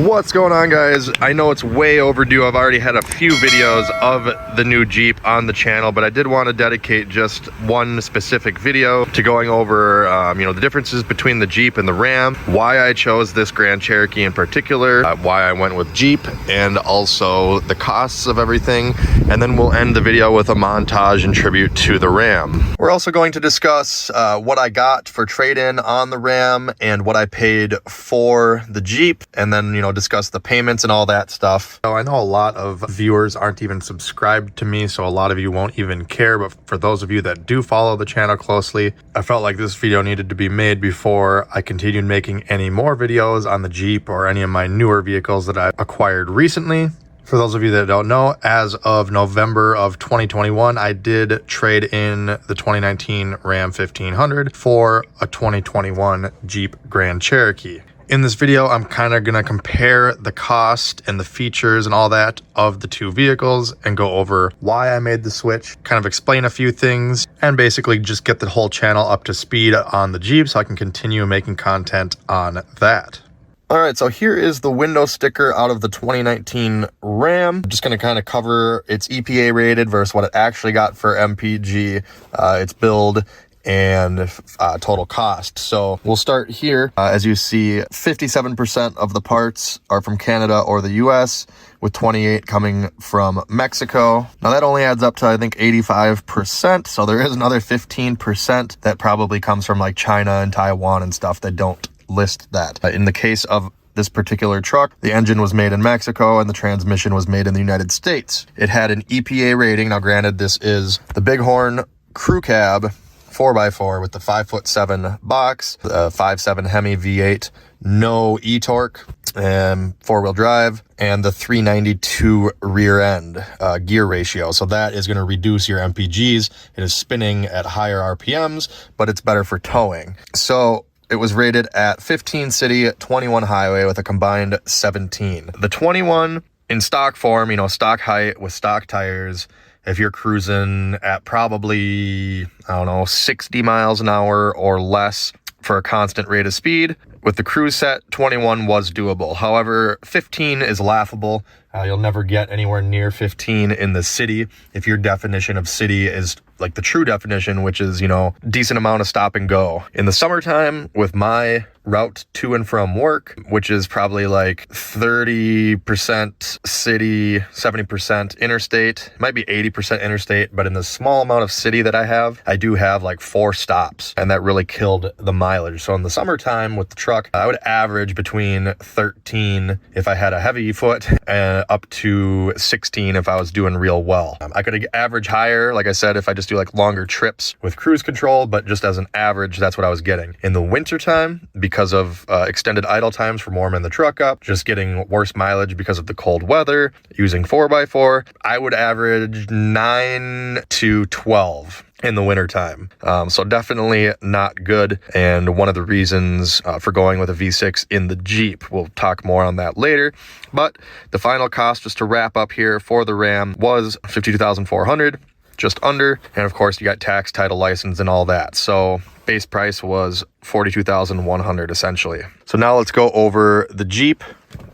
What's going on, guys? I know it's way overdue. I've already had a few videos of the new Jeep on the channel, but I did want to dedicate just one specific video to going over the differences between the Jeep and the Ram, why I chose this Grand Cherokee in particular, why I went with Jeep, and also the costs of everything. And then we'll end the video with a montage in tribute to the Ram. We're also going to discuss what I got for trade-in on the Ram and what I paid for the Jeep, and then discuss the payments and all that stuff. So I know a lot of viewers aren't even subscribed to me, so a lot of you won't even care, but for those of you that do follow the channel closely, I felt like this video needed to be made before I continued making any more videos on the Jeep or any of my newer vehicles that I acquired recently. For those of you that don't know, as of November of 2021, I did trade in the 2019 Ram 1500 for a 2021 Jeep Grand Cherokee. In this video, I'm kind of going to compare the cost and the features and all that of the two vehicles and go over why I made the switch, kind of explain a few things, and basically just get the whole channel up to speed on the Jeep so I can continue making content on that. All right, so here is the window sticker out of the 2019 Ram. I'm just going to kind of cover its EPA rated versus what it actually got for MPG, its build, and total cost. So we'll start here. As you see, 57% of the parts are from Canada or the US, with 28 coming from Mexico. Now that only adds up to, I think, 85%. So there is another 15% that probably comes from like China and Taiwan and stuff that don't list that. In the case of this particular truck, the engine was made in Mexico and the transmission was made in the United States. It had an EPA rating. Now granted, this is the Bighorn Crew Cab 4x4 with the 5'7" box, 5.7 Hemi V8, no e-torque, and four-wheel drive, and the 392 rear end gear ratio. So that is going to reduce your MPGs. It is spinning at higher RPMs, but it's better for towing. So it was rated at 15 city, 21 highway with a combined 17. The 21 in stock form, stock height with stock tires, if you're cruising at probably, 60 miles an hour or less for a constant rate of speed, with the cruise set, 21 was doable. However, 15 is laughable. You'll never get anywhere near 15 in the city if your definition of city is like the true definition, which is, decent amount of stop and go. In the summertime, with my route to and from work, which is probably like 30% city, 70% interstate, it might be 80% interstate, but in the small amount of city that I do have like 4 stops, and that really killed the mileage. So in the summertime with the truck, I would average between 13 if I had a heavy foot and up to 16 if I was doing real well. I could average higher, like I said, if I just do like longer trips with cruise control, but just as an average, that's what I was getting. In the wintertime, because of extended idle times from warming the truck up, just getting worse mileage because of the cold weather, using 4x4, I would average 9 to 12 in the wintertime. So definitely not good, and one of the reasons for going with a V6 in the Jeep. We'll talk more on that later, but the final cost, just to wrap up here, for the Ram was $52,400, just under, and of course you got tax, title, license, and all that. So base price was $42,100 essentially. So now let's go over the Jeep.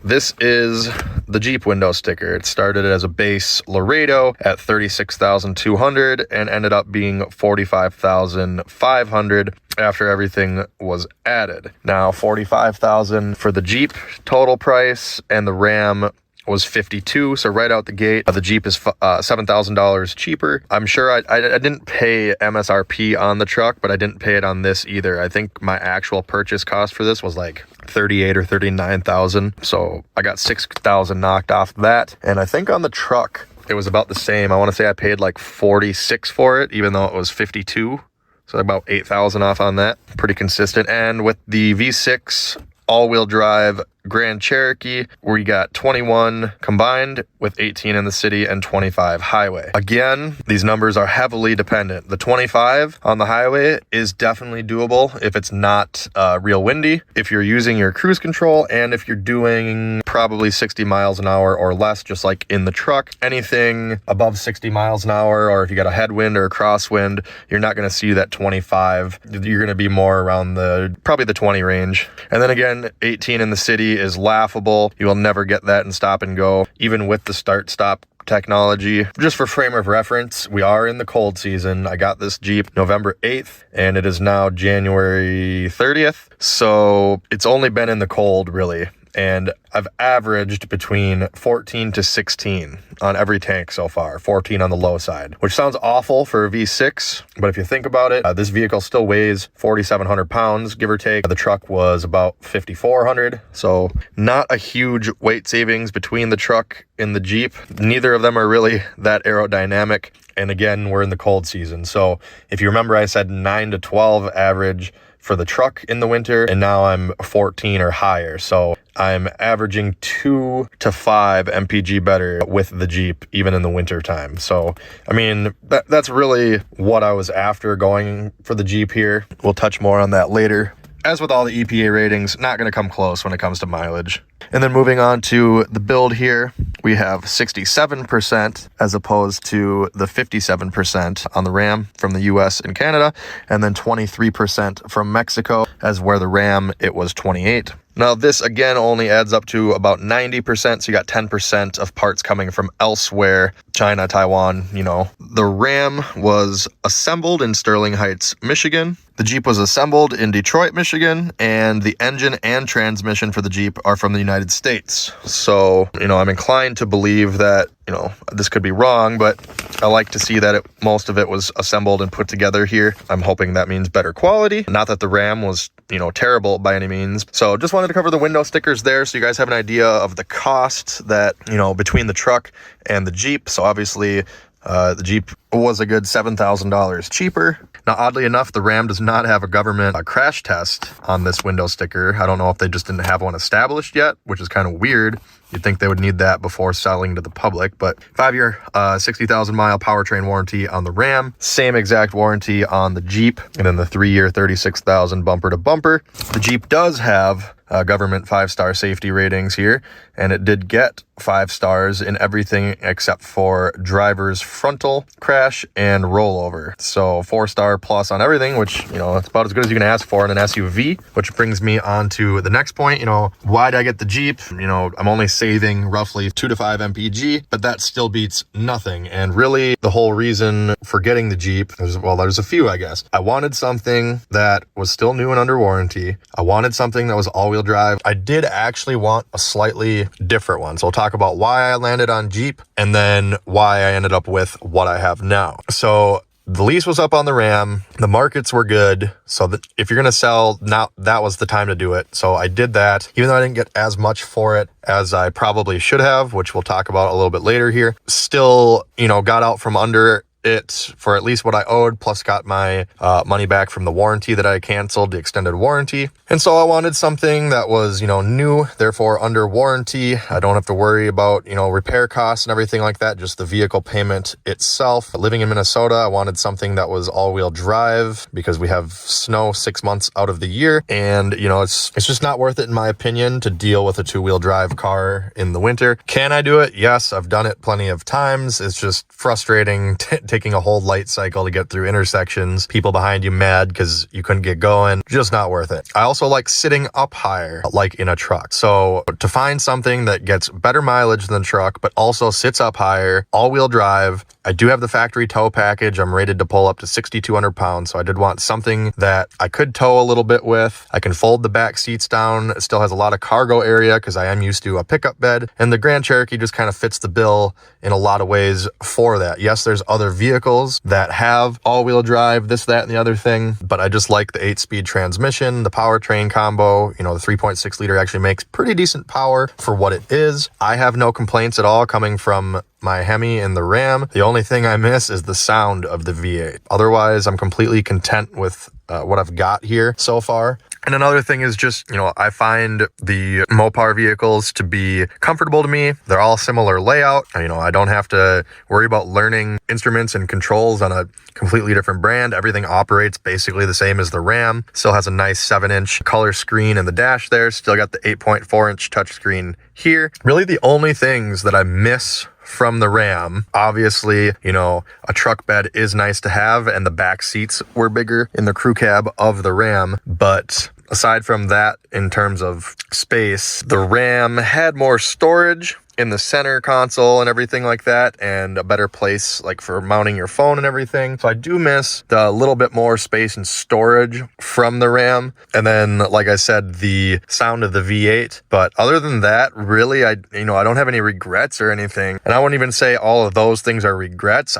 This is the Jeep window sticker. It started as a base Laredo at $36,200 and ended up being $45,500 after everything was added. Now $45,000 for the Jeep total price, and the Ram was $52,000, so right out the gate, the Jeep is $7,000 cheaper. I'm sure I didn't pay MSRP on the truck, but I didn't pay it on this either. I think my actual purchase cost for this was like $38,000 or $39,000, so I got $6,000 knocked off that. And I think on the truck it was about the same. I want to say I paid like $46,000 for it, even though it was $52,000, so about $8,000 off on that. Pretty consistent. And with the V6 all-wheel drive Grand Cherokee, we got 21 combined with 18 in the city and 25 highway. Again, these numbers are heavily dependent. The 25 on the highway is definitely doable if it's not real windy, if you're using your cruise control, and if you're doing probably 60 miles an hour or less, just like in the truck. Anything above 60 miles an hour, or if you got a headwind or a crosswind, you're not going to see that 25. You're going to be more around probably the 20 range. And then again, 18 in the city technology is laughable. You will never get that in stop and go, even with the start-stop technology. Just for frame of reference, we are in the cold season. I got this Jeep November 8th and it is now January 30th. So it's only been in the cold really. And I've averaged between 14 to 16 on every tank so far, 14 on the low side, which sounds awful for a V6. But if you think about it, this vehicle still weighs 4,700 pounds, give or take. The truck was about 5,400. So not a huge weight savings between the truck and the Jeep. Neither of them are really that aerodynamic. And again, we're in the cold season. So if you remember, I said 9 to 12 average for the truck in the winter, and now I'm 14 or higher. So I'm averaging 2 to 5 mpg better with the Jeep, even in the winter time. So, I mean, that's really what I was after going for the Jeep here. We'll touch more on that later. As with all the EPA ratings, not going to come close when it comes to mileage. And then moving on to the build here, we have 67% as opposed to the 57% on the Ram from the US and Canada, and then 23% from Mexico, as where the Ram, it was 28. Now this again only adds up to about 90%, so you got 10% of parts coming from elsewhere, China, Taiwan, you know. The Ram was assembled in Sterling Heights, Michigan. The Jeep was assembled in Detroit, Michigan, and the engine and transmission for the Jeep are from the United States. So, you know, I'm inclined to believe that, you know, this could be wrong, but I like to see that most of it was assembled and put together here. I'm hoping that means better quality. Not that the Ram was, you know, terrible by any means. So just wanted to cover the window stickers there so you guys have an idea of the cost that, you know, between the truck and the Jeep. So obviously the Jeep was a good $7,000 cheaper. Now, oddly enough, the Ram does not have a government crash test on this window sticker. I don't know if they just didn't have one established yet, which is kind of weird. You'd think they would need that before selling to the public, but 5-year, 60,000 mile powertrain warranty on the Ram, same exact warranty on the Jeep, and then the 3-year, 36,000 bumper to bumper. The Jeep does have government 5-star safety ratings here, and it did get 5 stars in everything except for driver's frontal crash and rollover. So 4-star plus on everything, which, you know, it's about as good as you can ask for in an SUV, which brings me on to the next point. You know, why did I get the Jeep? You know, I'm only saving roughly 2 to 5 mpg, but that still beats nothing. And really the whole reason for getting the Jeep is, well, there's a few, I guess. I wanted something that was still new and under warranty. I wanted something that was all-wheel drive. I did actually want a slightly different one. So we'll talk about why I landed on Jeep and then why I ended up with what I have now. So the lease was up on the Ram. The markets were good. So that if you're going to sell now, that was the time to do it. So I did that, even though I didn't get as much for it as I probably should have, which we'll talk about a little bit later here. Still, you know, got out from under it for at least what I owed, plus got my money back from the warranty that I canceled, the extended warranty. And so I wanted something that was, you know, new, therefore under warranty. I don't have to worry about, you know, repair costs and everything like that, just the vehicle payment itself. Living in Minnesota, I wanted something that was all-wheel drive because we have snow 6 months out of the year. And, you know, it's just not worth it, in my opinion, to deal with a 2-wheel drive car in the winter. Can I do it? Yes, I've done it plenty of times. It's just frustrating taking a whole light cycle to get through intersections, people behind you mad because you couldn't get going. Just not worth it. I also like sitting up higher, like in a truck. So to find something that gets better mileage than the truck, but also sits up higher, all-wheel drive. I do have the factory tow package. I'm rated to pull up to 6,200 pounds. So I did want something that I could tow a little bit with. I can fold the back seats down. It still has a lot of cargo area because I am used to a pickup bed. And the Grand Cherokee just kind of fits the bill in a lot of ways for that. Yes, there's other vehicles that have all-wheel drive, this, that, and the other thing, but I just like the 8-speed transmission, the powertrain combo. You know, the 3.6 liter actually makes pretty decent power for what it is. I have no complaints at all coming from my Hemi and the Ram. The only thing I miss is the sound of the V8. Otherwise, I'm completely content with what I've got here so far. And another thing is just, you know, I find the Mopar vehicles to be comfortable to me. They're all similar layout. You know, I don't have to worry about learning instruments and controls on a completely different brand. Everything operates basically the same as the Ram. Still has a nice 7-inch color screen in the dash there. Still got the 8.4-inch touchscreen here. Really the only things that I miss from the Ram, obviously, you know, a truck bed is nice to have, and the back seats were bigger in the crew cab of the Ram, but aside from that, in terms of space, the Ram had more storage in the center console and everything like that, and a better place like for mounting your phone and everything. So I do miss the little bit more space and storage from the Ram. And then, like I said, the sound of the V8. But other than that, really, I don't have any regrets or anything. And I wouldn't even say all of those things are regrets.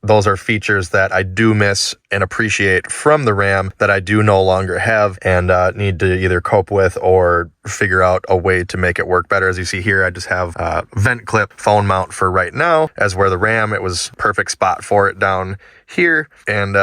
Those are features that I do miss and appreciate from the Ram that I do no longer have and need to either cope with or figure out a way to make it work better. As you see here, I just have a vent clip phone mount for right now, as where the Ram, it was perfect spot for it down here, and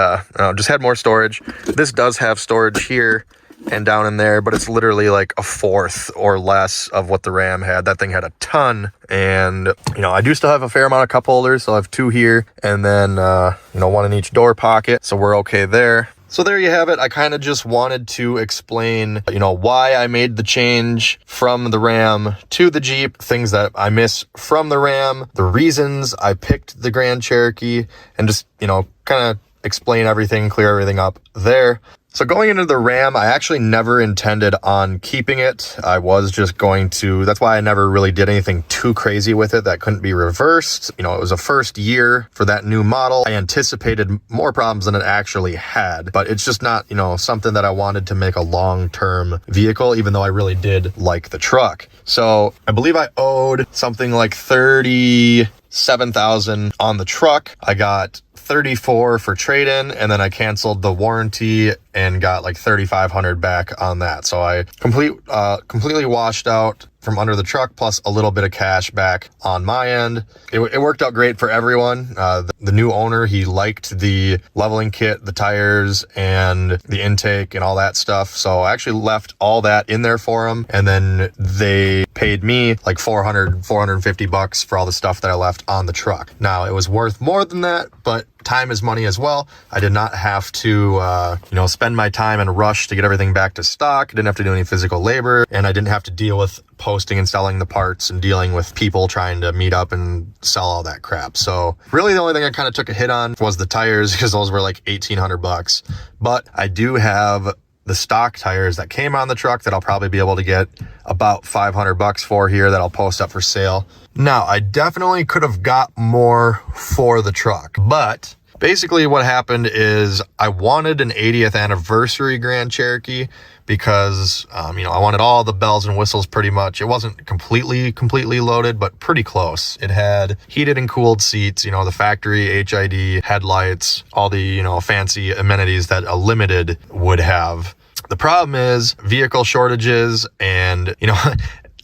just had more storage. This does have storage here and down in there, but it's literally like a fourth or less of what the Ram had. That thing had a ton, and I do still have a fair amount of cup holders, so I have 2 here, and then 1 in each door pocket, so we're okay there. So there you have it. I kind of just wanted to explain, why I made the change from the Ram to the Jeep, things that I miss from the Ram, the reasons I picked the Grand Cherokee, and just, kind of explain everything, clear everything up there. So going into the Ram, I actually never intended on keeping it. I was just going to, that's why I never really did anything too crazy with it that couldn't be reversed. It was a first year for that new model. I anticipated more problems than it actually had, but it's just not, something that I wanted to make a long-term vehicle, even though I really did like the truck. So I believe I owed something like $37,000 on the truck. I got 34 for trade-in, and then I canceled the warranty and got like 3,500 back on that. So I completely washed out from under the truck, plus a little bit of cash back on my end. It worked out great for everyone. The new owner, he liked the leveling kit, the tires, and the intake and all that stuff. So I actually left all that in there for him, and then they paid me like $450 for all the stuff that I left on the truck. Now, it was worth more than that, but time is money as well. I did not have to, spend my time and rush to get everything back to stock. I didn't have to do any physical labor, and I didn't have to deal with posting and selling the parts and dealing with people trying to meet up and sell all that crap. So really the only thing I kind of took a hit on was the tires, because those were like $1,800. But I do have the stock tires that came on the truck that I'll probably be able to get about $500 for here, that I'll post up for sale. Now, I definitely could have got more for the truck, but basically what happened is I wanted an 80th anniversary Grand Cherokee because, I wanted all the bells and whistles pretty much. It wasn't completely loaded, but pretty close. It had heated and cooled seats, the factory HID headlights, all the, fancy amenities that a limited would have. The problem is vehicle shortages, and,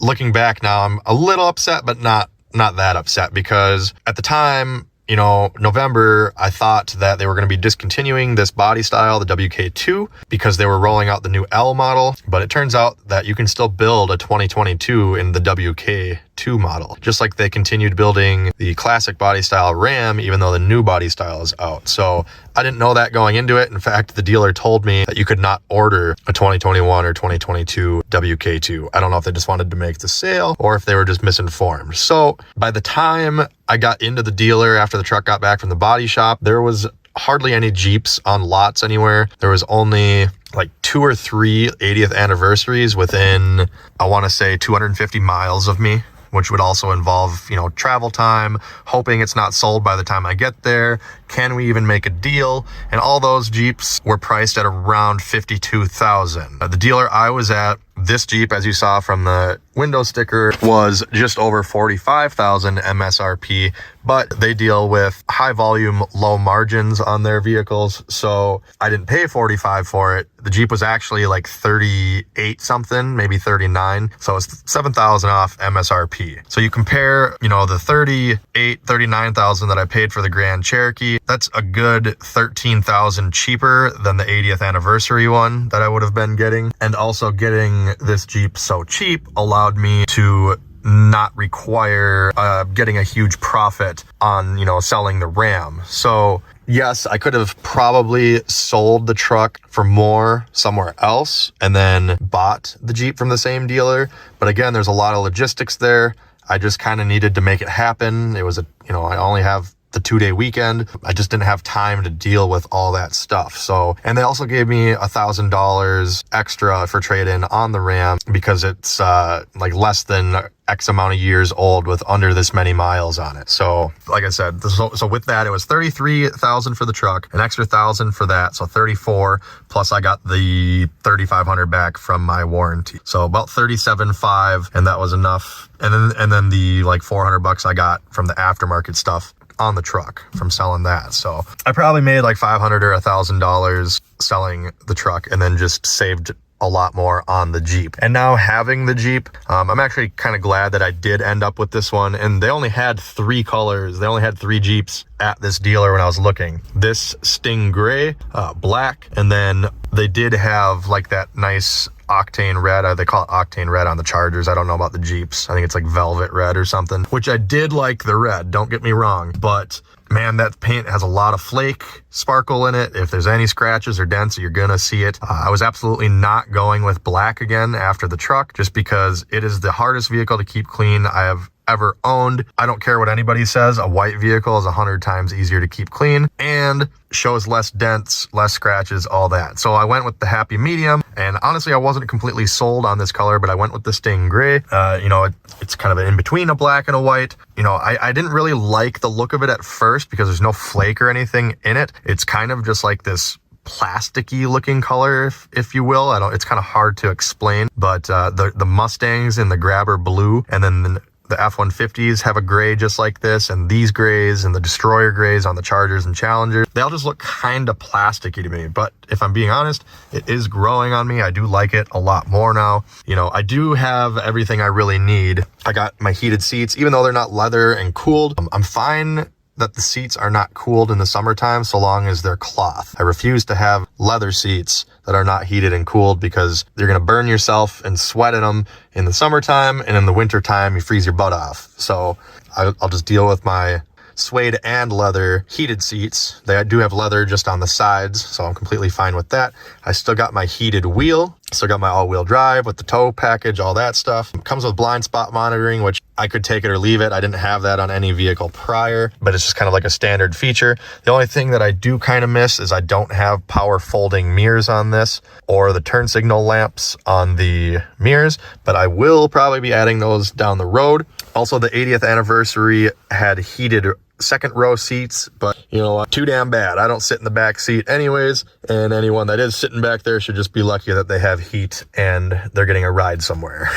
looking back now, I'm a little upset, but not that upset, because at the time, November, I thought that they were going to be discontinuing this body style, the WK2, because they were rolling out the new L model. But it turns out that you can still build a 2022 in the WK2 model, just like they continued building the classic body style Ram, even though the new body style is out. So I didn't know that going into it. In fact, the dealer told me that you could not order a 2021 or 2022 WK2. I don't know if they just wanted to make the sale or if they were just misinformed. So by the time I got into the dealer after the truck got back from the body shop, there was hardly any Jeeps on lots anywhere. There was only like 2 or 3 80th anniversaries within, I want to say, 250 miles of me, which would also involve, travel time, hoping it's not sold by the time I get there. Can we even make a deal? And all those Jeeps were priced at around $52,000. The dealer I was at, this Jeep, as you saw from the window sticker, was just over $45,000 MSRP, but they deal with high volume, low margins on their vehicles. So I didn't pay $45,000 for it. The Jeep was actually like 38 something, maybe 39. So it's $7,000 off MSRP. So you compare, the $39,000 that I paid for the Grand Cherokee, that's a good $13,000 cheaper than the 80th anniversary one that I would have been getting. And also getting this Jeep so cheap allowed me to not require getting a huge profit on, selling the Ram. So yes, I could have probably sold the truck for more somewhere else and then bought the Jeep from the same dealer. But again, there's a lot of logistics there. I just kind of needed to make it happen. It was I only have the 2-day weekend. I just didn't have time to deal with all that stuff. So, and they also gave me $1,000 extra for trade-in on the Ram because it's like less than X amount of years old with under this many miles on it. So like I said, so with that, it was $33,000 for the truck, an extra $1,000 for that. So 34, plus I got the $3,500 back from my warranty. So about $37,500, and that was enough. And then the like $400 I got from the aftermarket stuff on the truck from selling that. So I probably made like $500 or $1,000 selling the truck, and then just saved a lot more on the Jeep. And now having the Jeep, I'm actually kind of glad that I did end up with this one. And they only had 3 colors. They only had 3 Jeeps at this dealer when I was looking. This Sting Gray, black, and then they did have like that nice octane red. They call it octane red on the Chargers. I don't know about the Jeeps. I think it's like velvet red or something, which I did like the red, don't get me wrong, but man, that paint has a lot of flake sparkle in it. If there's any scratches or dents, you're gonna see it. I was absolutely not going with black again after the truck, just because it is the hardest vehicle to keep clean I have ever owned. I don't care what anybody says, a white vehicle is 100 times easier to keep clean and shows less dents, less scratches, all that. So I went with the happy medium, and honestly, I wasn't completely sold on this color, but I went with the Sting Gray. You know, it's kind of in between a black and a white. You know, I didn't really like the look of it at first because there's no flake or anything in it. It's kind of just like this plasticky looking color, if you will. It's kind of hard to explain, but the Mustangs in the Grabber blue, and then the F-150s have a gray just like this, and these grays and the Destroyer grays on the Chargers and Challengers, they all just look kind of plasticky to me. But if I'm being honest, it is growing on me. I do like it a lot more now. You know, I do have everything I really need. I got my heated seats, even though they're not leather and cooled. I'm fine that the seats are not cooled in the summertime so long as they're cloth. I refuse to have leather seats that are not heated and cooled because you're going to burn yourself and sweat in them in the summertime, and in the wintertime you freeze your butt off. So I'll just deal with my suede and leather heated seats. They do have leather just on the sides, so I'm completely fine with that. I still got my heated wheel, still got my all-wheel drive with the tow package, all that stuff. It comes with blind spot monitoring, which I could take it or leave it. I didn't have that on any vehicle prior, but it's just kind of like a standard feature. The only thing that I do kind of miss is I don't have power folding mirrors on this, or the turn signal lamps on the mirrors, but I will probably be adding those down the road. Also, the 80th anniversary had heated second row seats, but you know what, too damn bad. I don't sit in the back seat anyways, and anyone that is sitting back there should just be lucky that they have heat and they're getting a ride somewhere.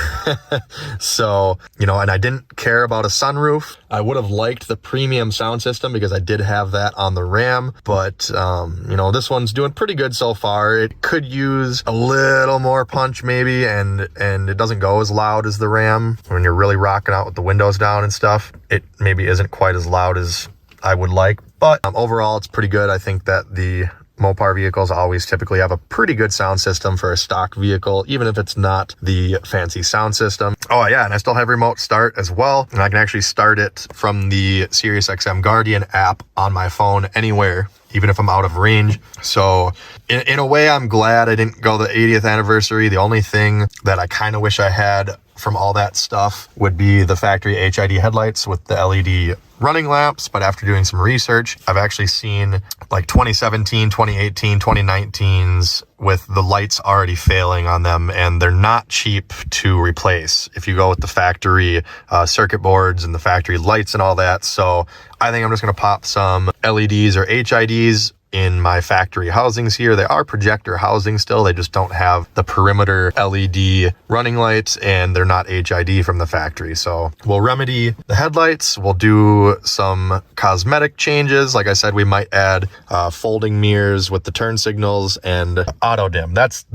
So, you know, and I didn't care about a sunroof. I would have liked the premium sound system because I did have that on the Ram, but you know, this one's doing pretty good so far. It could use a little more punch maybe, and it doesn't go as loud as the Ram when you're really rocking out with the windows down and stuff. It maybe isn't quite as loud as I would like, but overall it's pretty good. I think that the Mopar vehicles always typically have a pretty good sound system for a stock vehicle, even if it's not the fancy sound system. Oh yeah, and I still have remote start as well, and I can actually start it from the SiriusXM Guardian app on my phone anywhere, even if I'm out of range. So in a way, I'm glad I didn't go the 80th anniversary. The only thing that I kind of wish I had from all that stuff would be the factory HID headlights with the LED running lamps. But after doing some research, I've actually seen like 2017, 2018, 2019s with the lights already failing on them, and they're not cheap to replace if you go with the factory circuit boards and the factory lights and all that. So I think I'm just going to pop some LEDs or HIDs in my factory housings here. They are projector housing still, they just don't have the perimeter LED running lights, and they're not HID from the factory. So we'll remedy the headlights, we'll do some cosmetic changes. Like I said, we might add folding mirrors with the turn signals and auto dim. That's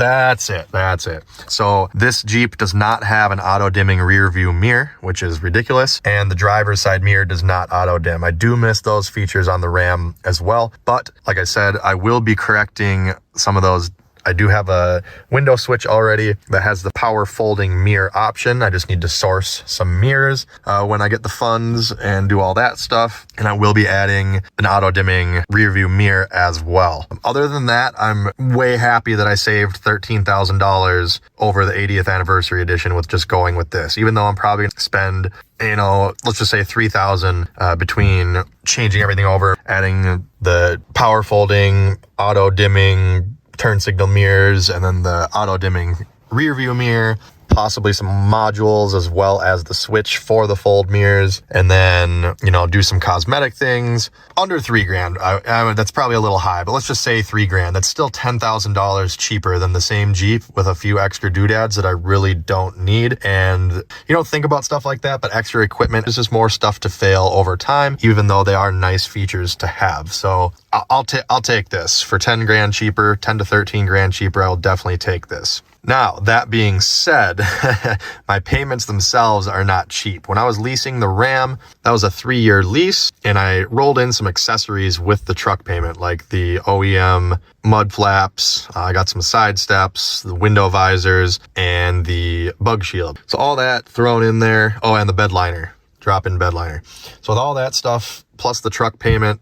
it. So this Jeep does not have an auto dimming rear view mirror, which is ridiculous, and the driver's side mirror does not auto dim. I do miss those features on the Ram as well, but like I said, I will be correcting some of those I do have a window switch already that has the power folding mirror option. I just need to source some mirrors when I get the funds and do all that stuff. And I will be adding an auto dimming rear view mirror as well. Other than that, I'm way happy that I saved $13,000 over the 80th anniversary edition with just going with this, even though I'm probably gonna spend, you know, let's just say $3,000 between changing everything over, adding the power folding, auto dimming, turn signal mirrors, and then the auto dimming rear view mirror, possibly some modules as well as the switch for the fold mirrors, and then, you know, do some cosmetic things under $3,000. That's probably a little high, but let's just say $3,000. That's still $10,000 cheaper than the same Jeep with a few extra doodads that I really don't need. And you don't think about stuff like that, but extra equipment is just more stuff to fail over time, even though they are nice features to have. So I'll take this for $10,000 cheaper, 10 to 13 grand cheaper. I'll definitely take this. Now, that being said, my payments themselves are not cheap. When I was leasing the Ram, that was a 3-year lease, and I rolled in some accessories with the truck payment, like the OEM mud flaps. I got some side steps, the window visors, and the bug shield. So all that thrown in there. Oh, and the bed liner, drop-in bed liner. So with all that stuff, plus the truck payment,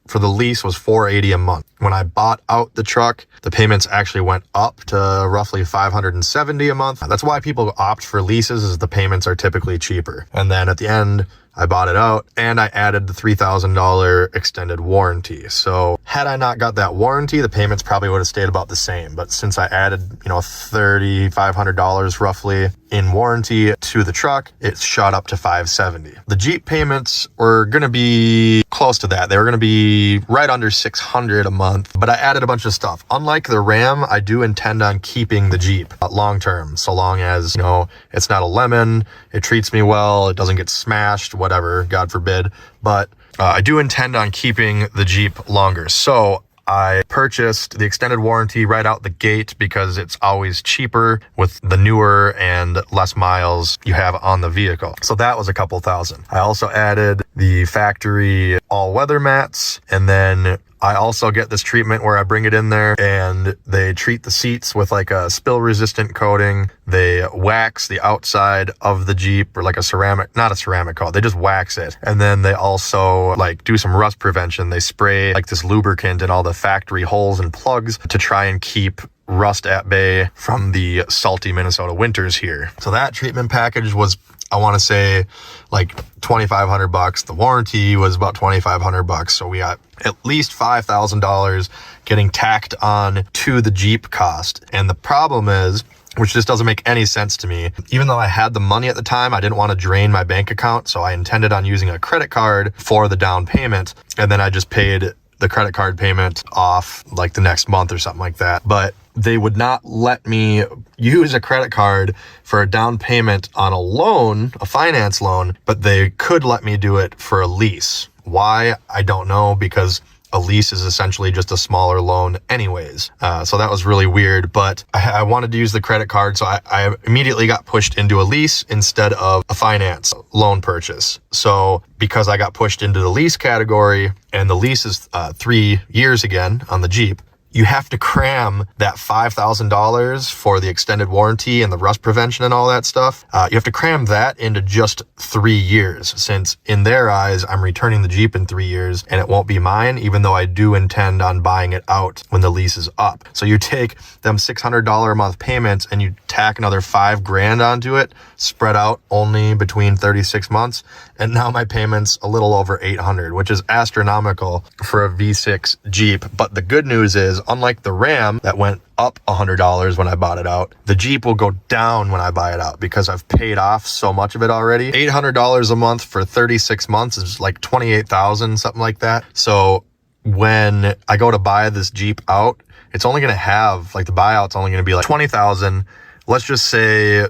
for the lease was $480 a month. When I bought out the truck, the payments actually went up to roughly $570 a month. That's why people opt for leases, is the payments are typically cheaper. And then at the end, I bought it out and I added the $3,000 extended warranty. So had I not got that warranty, the payments probably would have stayed about the same. But since I added, you know, $3,500 roughly in warranty to the truck, it shot up to $570. The Jeep payments were going to be close to that. They were going to be right under $600 a month, but I added a bunch of stuff. Unlike the Ram, I do intend on keeping the Jeep long term, so long as, you know, it's not a lemon, it treats me well, it doesn't get smashed, whatever, God forbid. But I do intend on keeping the Jeep longer. So I purchased the extended warranty right out the gate because it's always cheaper with the newer and less miles you have on the vehicle. So that was a couple thousand. I also added the factory all-weather mats, and then I also get this treatment where I bring it in there and they treat the seats with like a spill resistant coating. They wax the outside of the Jeep, or like a ceramic, not a ceramic coat, they just wax it. And then they also like do some rust prevention. They spray like this lubricant in all the factory holes and plugs to try and keep rust at bay from the salty Minnesota winters here. So that treatment package was, I want to say, like $2,500. The warranty was about $2,500. So we got at least $5,000 getting tacked on to the Jeep cost. And the problem is, which just doesn't make any sense to me, even though I had the money at the time, I didn't want to drain my bank account. So I intended on using a credit card for the down payment. And then I just paid the credit card payment off like the next month or something like that. But they would not let me use a credit card for a down payment on a loan, a finance loan, but they could let me do it for a lease. Why? I don't know, because a lease is essentially just a smaller loan anyways. So that was really weird, but I wanted to use the credit card. So I immediately got pushed into a lease instead of a finance loan purchase. So because I got pushed into the lease category, and the lease is 3 years again on the Jeep, you have to cram that $5,000 for the extended warranty and the rust prevention and all that stuff. You have to cram that into just 3 years, since in their eyes, I'm returning the Jeep in 3 years and it won't be mine, even though I do intend on buying it out when the lease is up. So you take them $600 a month payments and you tack another $5,000 onto it, spread out only between 36 months. And now my payment's a little over $800, which is astronomical for a V6 Jeep. But the good news is, unlike the Ram that went up $100 when I bought it out, the Jeep will go down when I buy it out because I've paid off so much of it already. $800 a month for 36 months is like $28,000, something like that. So when I go to buy this Jeep out, it's only going to have, like, the buyout's only going to be like $20,000. Let's just say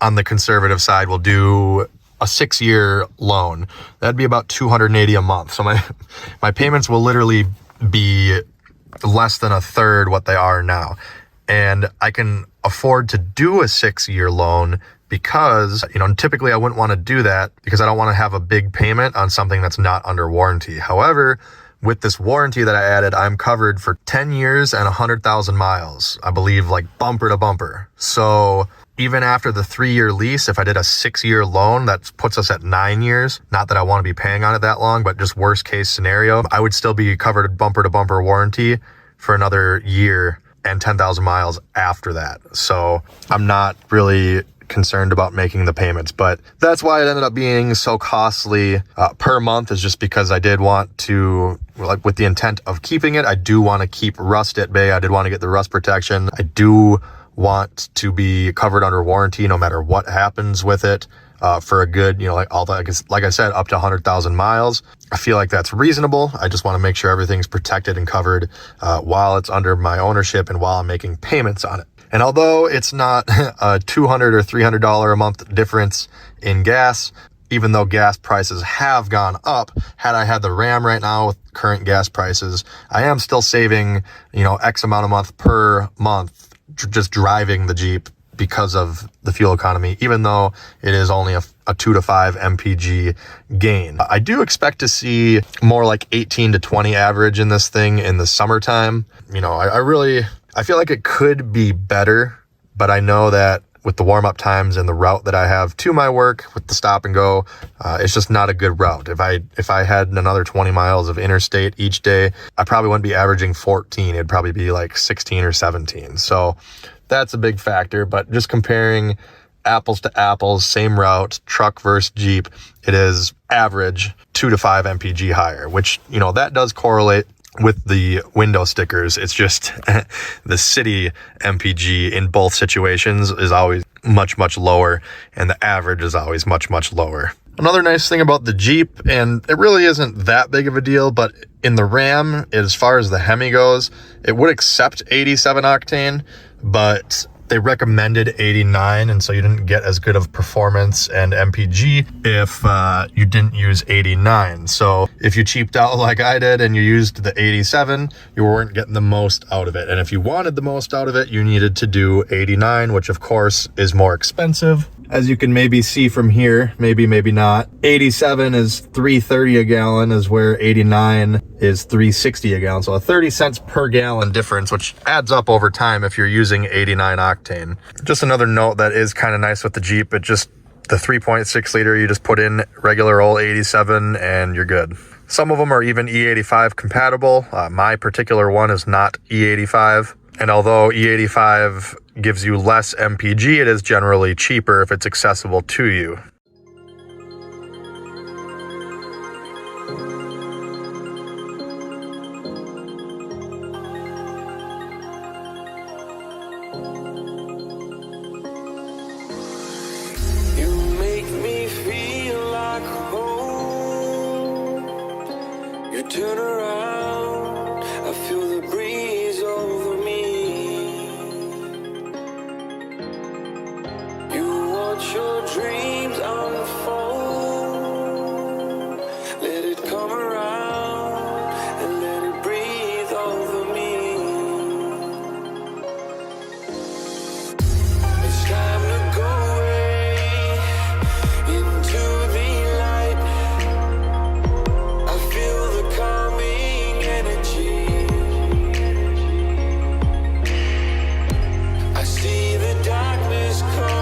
on the conservative side, we'll do a 6-year loan. That'd be about $280 a month. So my payments will literally be less than a third what they are now. And I can afford to do a 6-year loan because, you know, typically I wouldn't want to do that because I don't want to have a big payment on something that's not under warranty. However, with this warranty that I added, I'm covered for 10 years and 100,000 miles, I believe, like bumper to bumper. So even after the 3-year lease, if I did a 6-year loan, that puts us at 9 years. Not that I want to be paying on it that long, but just worst case scenario, I would still be covered bumper to bumper warranty for another year and 10,000 miles after that. So I'm not really concerned about making the payments, but that's why it ended up being so costly per month, is just because I did want to, like, with the intent of keeping it, I do want to keep rust at bay. I did want to get the rust protection. I do want to be covered under warranty no matter what happens with it, for a good, like I said, up to 100,000 miles. I feel like that's reasonable. I just want to make sure everything's protected and covered while it's under my ownership and while I'm making payments on it. And although it's not a $200 or $300 a month difference in gas, even though gas prices have gone up, had I had the Ram right now with current gas prices, I am still saving, X amount a month per month just driving the Jeep because of the fuel economy, even though it is only a 2 to 5 mpg gain. I do expect to see more like 18 to 20 average in this thing in the summertime. I feel like it could be better, but I know that with the warm-up times and the route that I have to my work with the stop and go, it's just not a good route. If I had another 20 miles of interstate each day, I probably wouldn't be averaging 14. It'd probably be like 16 or 17. So that's a big factor. But just comparing apples to apples, same route, truck versus Jeep, it is average 2 to 5 mpg higher, which, that does correlate with the window stickers. It's just the city MPG in both situations is always much, much lower, and the average is always much, much lower. Another nice thing about the Jeep, and it really isn't that big of a deal, but in the Ram, as far as the Hemi goes, it would accept 87 octane, but they recommended 89, and so you didn't get as good of performance and MPG if you didn't use 89. So if you cheaped out like I did and you used the 87, you weren't getting the most out of it. And if you wanted the most out of it, you needed to do 89, which of course is more expensive. As you can maybe see from here, maybe not, 87 is $3.30 a gallon, is where 89 is $3.60 a gallon. So a 30 cents per gallon difference, which adds up over time if you're using 89 octane. Just another note that is kind of nice with the Jeep, the 3.6 liter, you just put in regular old 87 and you're good. Some of them are even E85 compatible. My particular one is not E85. And although E85 gives you less MPG, it is generally cheaper if it's accessible to you. You make me feel like home. You turn around, I feel the breeze over me. Your dreams unfold. Let it come around and let it breathe over me. It's time to go away into the light. I feel the calming energy. I see the darkness coming.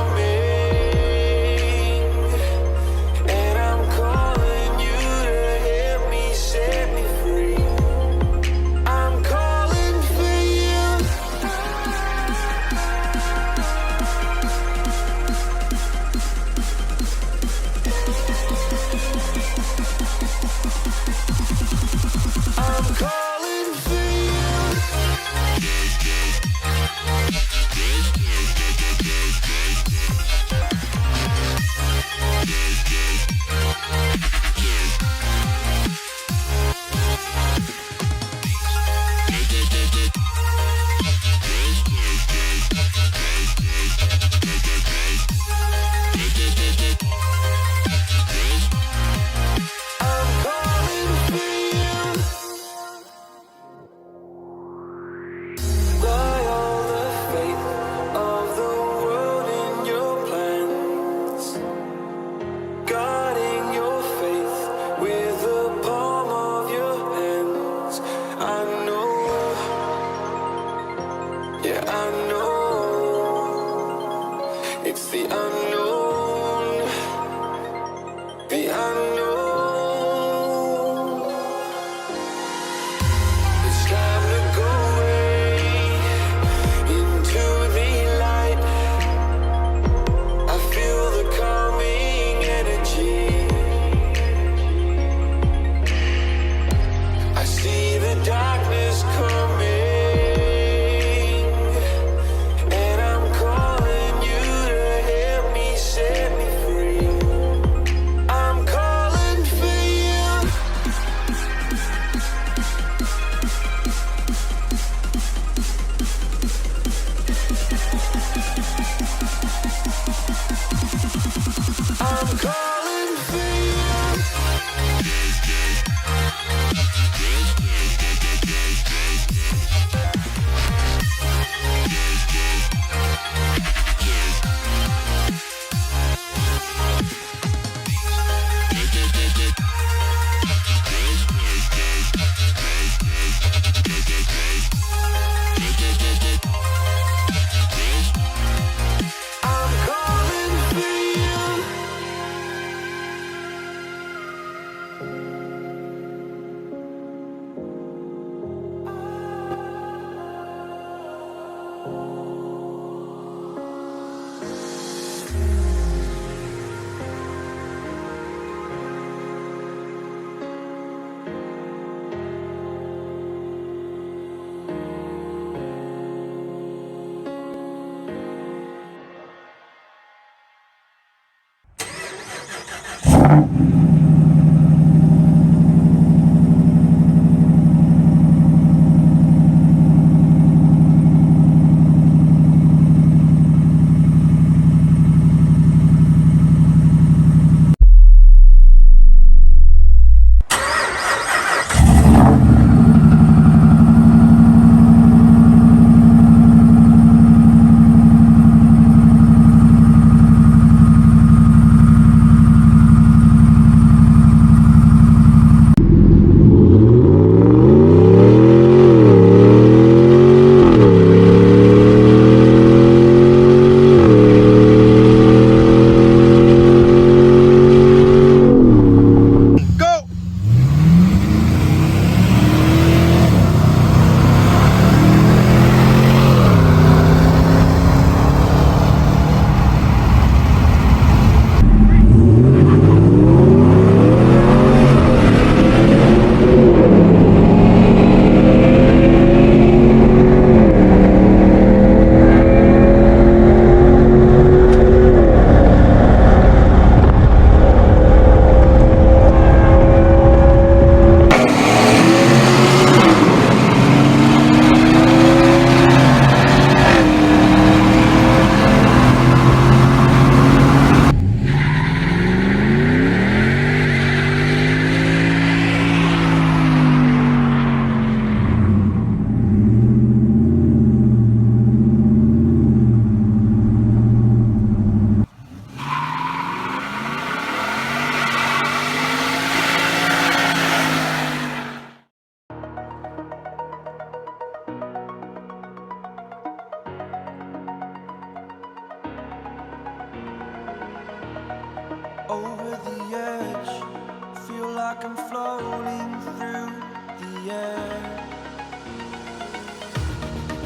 like I'm floating through the air.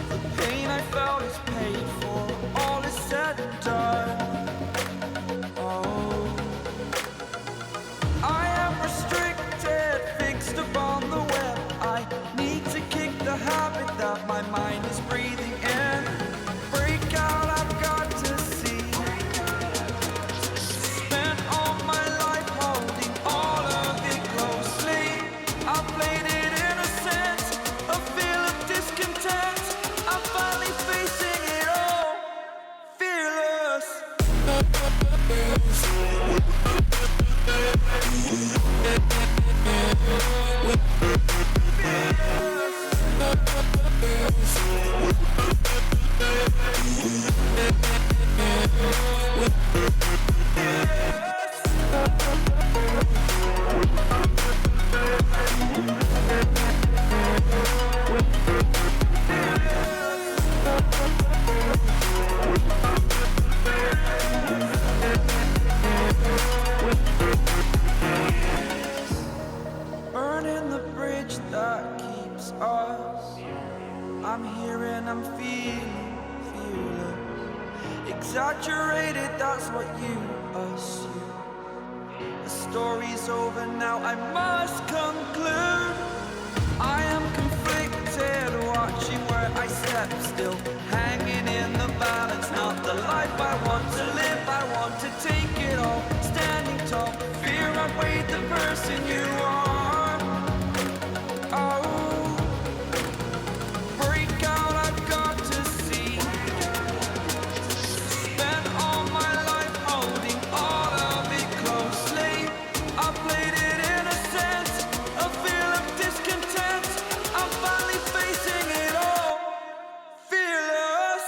The pain I felt is paid for, all is said and done. Oh, I am restricted, fixed upon the web. I need to kick the habit that my mind is breathing in. Break out, I've got to see. Spent all my life holding all of it closely. I played it innocent, a feel of discontent. I'm finally facing it all, fearless. Burning the bridge that keeps us. I'm here and I'm feeling fearless. Exaggerated, that's what you assume. The story's over now, I must conclude. I am conflicted, watching where I step still, hanging in the balance. Not the life I want to live, I want to take it all. Standing tall, fear outweighed the person you are. Oh, break out, I've got to see. Spent all my life holding all of it closely. I played it innocent, a feel of discontent. I'm finally facing it all, fearless.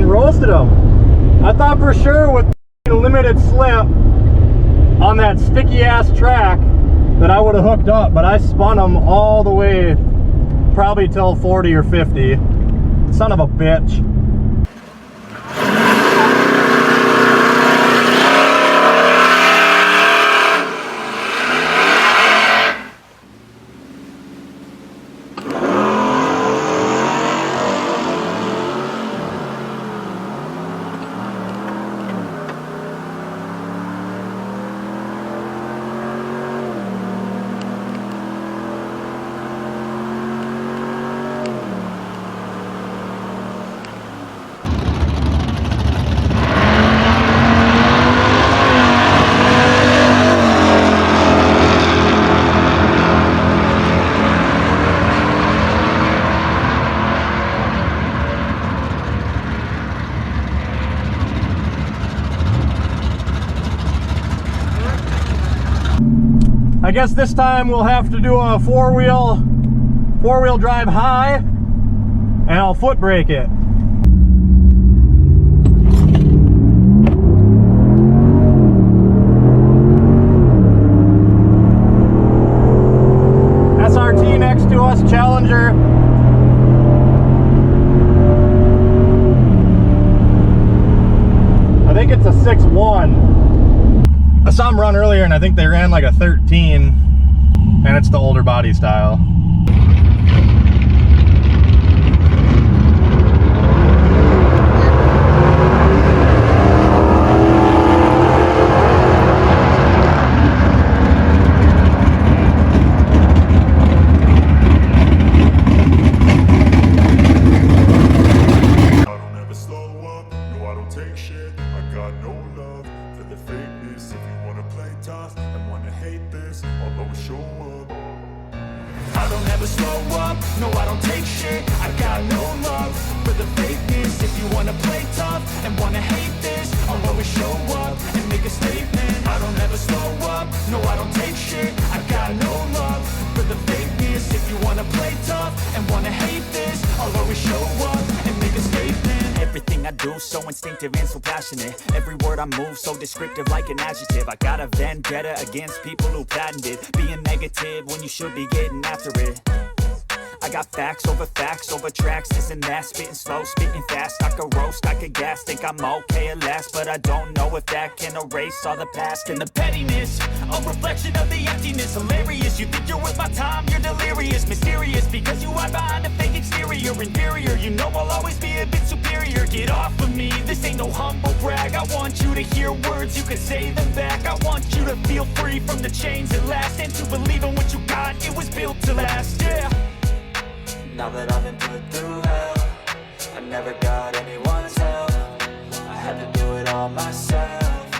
Roasted them. I thought for sure with limited slip on that sticky ass track that I would have hooked up, but I spun them all the way probably till 40 or 50. Son of a bitch. I guess this time we'll have to do a four-wheel drive high, and I'll foot brake it. SRT next to us, Challenger. saw them run earlier and I think they ran like a 13, and it's the older body style. I don't ever slow up, no I don't take shit. I got no love for the fakeness. If you wanna play tough and wanna hate this, I'll always show up and make a statement. I don't ever slow up, no I don't take shit. I got no love for the fakeness. If you wanna play tough and wanna hate this, I'll always show up and make a statement. Everything I do so instinctive and so passionate. Every word I move so descriptive like an adjective. I got a vendetta against people who patented being negative when you should be getting after it. I got facts over tracks, this and that. Spitting slow, spitting fast. I could roast, I could gas. Think I'm okay at last, but I don't know if that can erase all the past. And the pettiness, a reflection of the emptiness. Hilarious, you think you're worth my time, you're delirious. Mysterious, because you hide behind a fake exterior. Inferior, you know I'll always be a bit superior. Get off of me, this ain't no humble brag. I want you to hear words, you can say them back. I want you to feel free from the chains that last, and to believe in what you got, it was built to last, yeah. Now that I've been put through hell, I never got anyone's help. I had to do it all myself.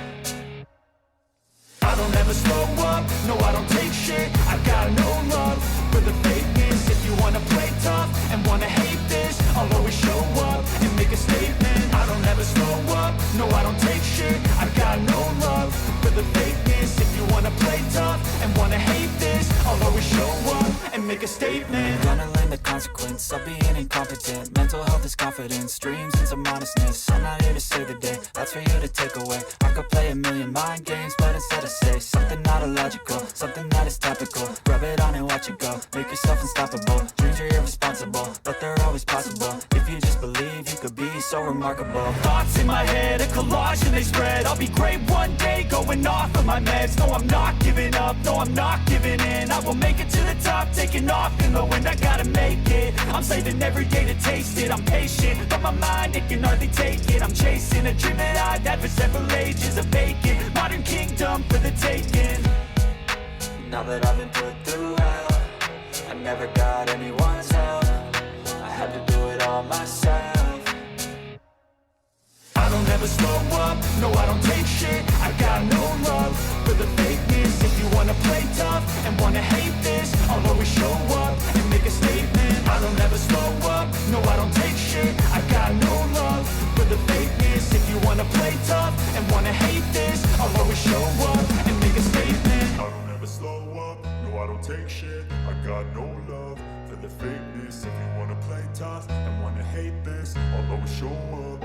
I don't ever slow up, no I don't take shit. I got no love for the fakeness. If you wanna play tough and wanna hate this, I'll always show up and make a statement. I don't ever slow up, no I don't take shit. I got no love for the fakeness. If you wanna play tough and wanna hate this, I'll always show up and make a statement. Gonna learn the consequence of being incompetent. Mental health is confidence, dreams into modestness. I'm not here to save the day, that's for you to take away. I could play a million mind games, but instead I say something not illogical, something that is topical. Rub it on and watch it go, make yourself unstoppable. Dreams are irresponsible, but they're always possible. If you just believe, you could be so remarkable. Thoughts in my head, a collage and they spread. I'll be great one day, going off of my meds. No, I'm not giving up, no, I'm not giving in. I will make it to the top, taking off in the wind. I gotta make it, I'm saving every day to taste it. I'm patient, but my mind, it can hardly take it. I'm chasing a dream that I've had for several ages. A vacant, modern kingdom for the taking. Now that I've been put through hell, I never got anyone's help. I had to do it all myself. I don't ever slow up, no I don't take shit. I got no love for the fakeness. If you wanna play tough and wanna hate this, I'll always show up and make a statement. I don't ever slow up, no I don't take shit. I got no love for the fakeness. If you wanna play tough and wanna hate this, I'll always show up and make a statement. I don't ever slow up, no I don't take shit. I got no love for the fakeness. If you wanna play tough and wanna hate this, I'll always show up.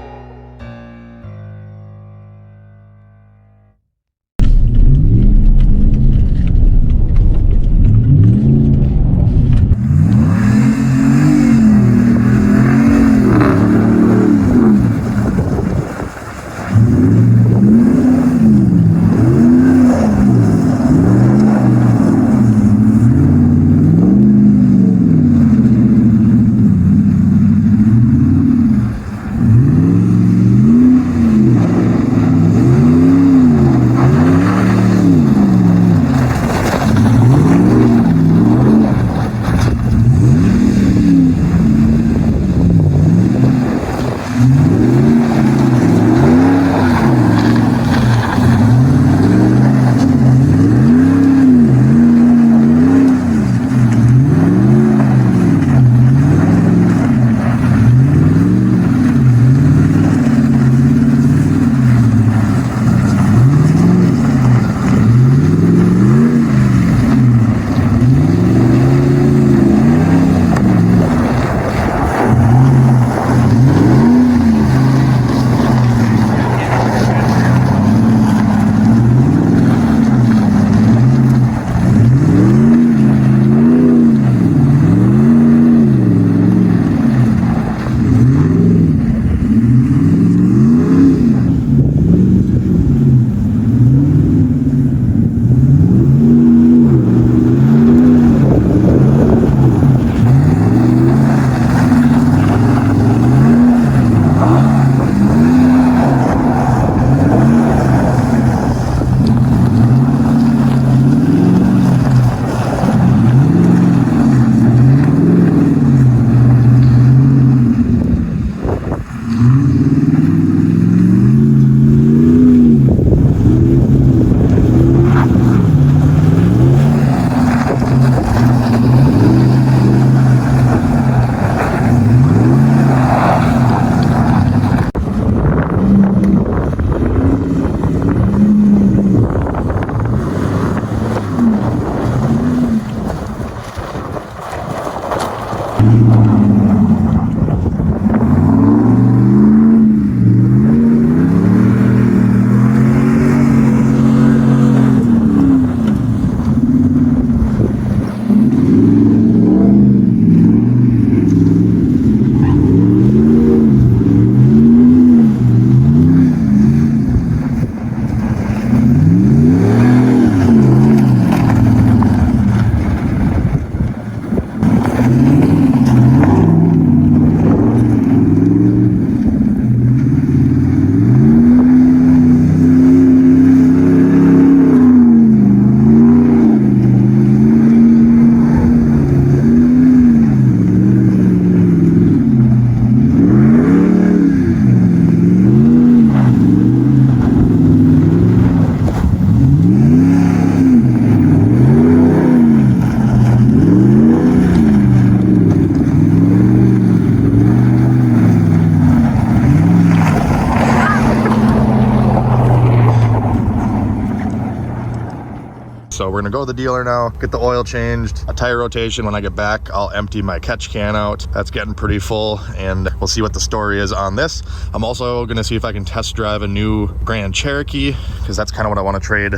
So we're gonna go to the dealer now, get the oil changed, a tire rotation. When I get back, I'll empty my catch can out. That's getting pretty full, and we'll see what the story is on this. I'm also gonna see if I can test drive a new Grand Cherokee, because that's kind of what I want to trade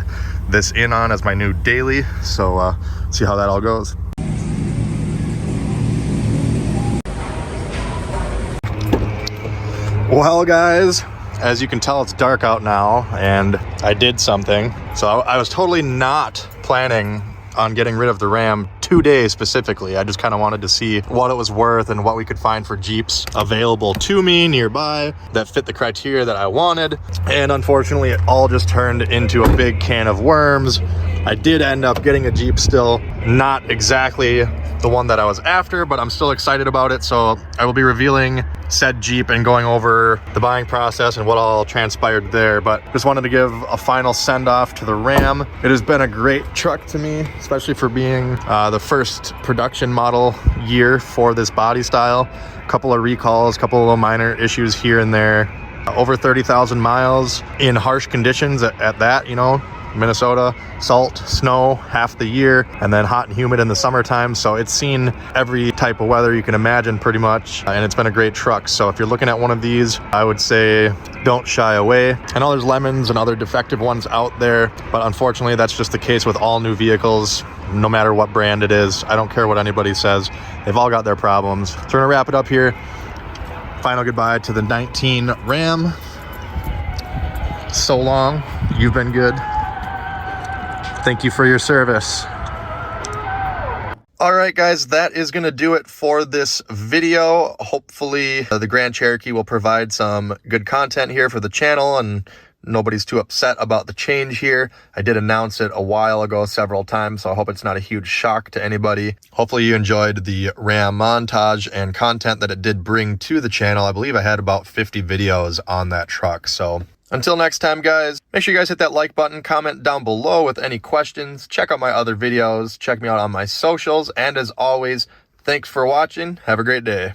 this in on as my new daily. So see how that all goes. Well, guys, as you can tell, it's dark out now, and I did something. So I was totally not planning on getting rid of the Ram today specifically. I just kind of wanted to see what it was worth and what we could find for Jeeps available to me nearby that fit the criteria that I wanted. And unfortunately, it all just turned into a big can of worms. I did end up getting a Jeep still, not exactly the one that I was after, but I'm still excited about it. So I will be revealing said Jeep and going over the buying process and what all transpired there. But just wanted to give a final send off to the Ram. It has been a great truck to me, especially for being the first production model year for this body style. A couple of recalls, a couple of little minor issues here and there. Over 30,000 miles in harsh conditions at that, you know. Minnesota, salt, snow half the year, and then hot and humid in the summertime. So it's seen every type of weather you can imagine pretty much, and it's been a great truck. So if you're looking at one of these, I would say don't shy away. I know there's lemons and other defective ones out there, but unfortunately that's just the case with all new vehicles, no matter what brand it is. I don't care what anybody says, they've all got their problems. So we're gonna wrap it up here. Final goodbye to the 19 Ram. So long, you've been good. Thank you for your service. All right, guys, that is going to do it for this video. Hopefully the Grand Cherokee will provide some good content here for the channel and nobody's too upset about the change here. I did announce it a while ago several times, so I hope it's not a huge shock to anybody. Hopefully you enjoyed the Ram montage and content that it did bring to the channel. I believe I had about 50 videos on that truck. So until next time, guys, make sure you guys hit that like button, comment down below with any questions, check out my other videos, check me out on my socials, and as always, thanks for watching. Have a great day.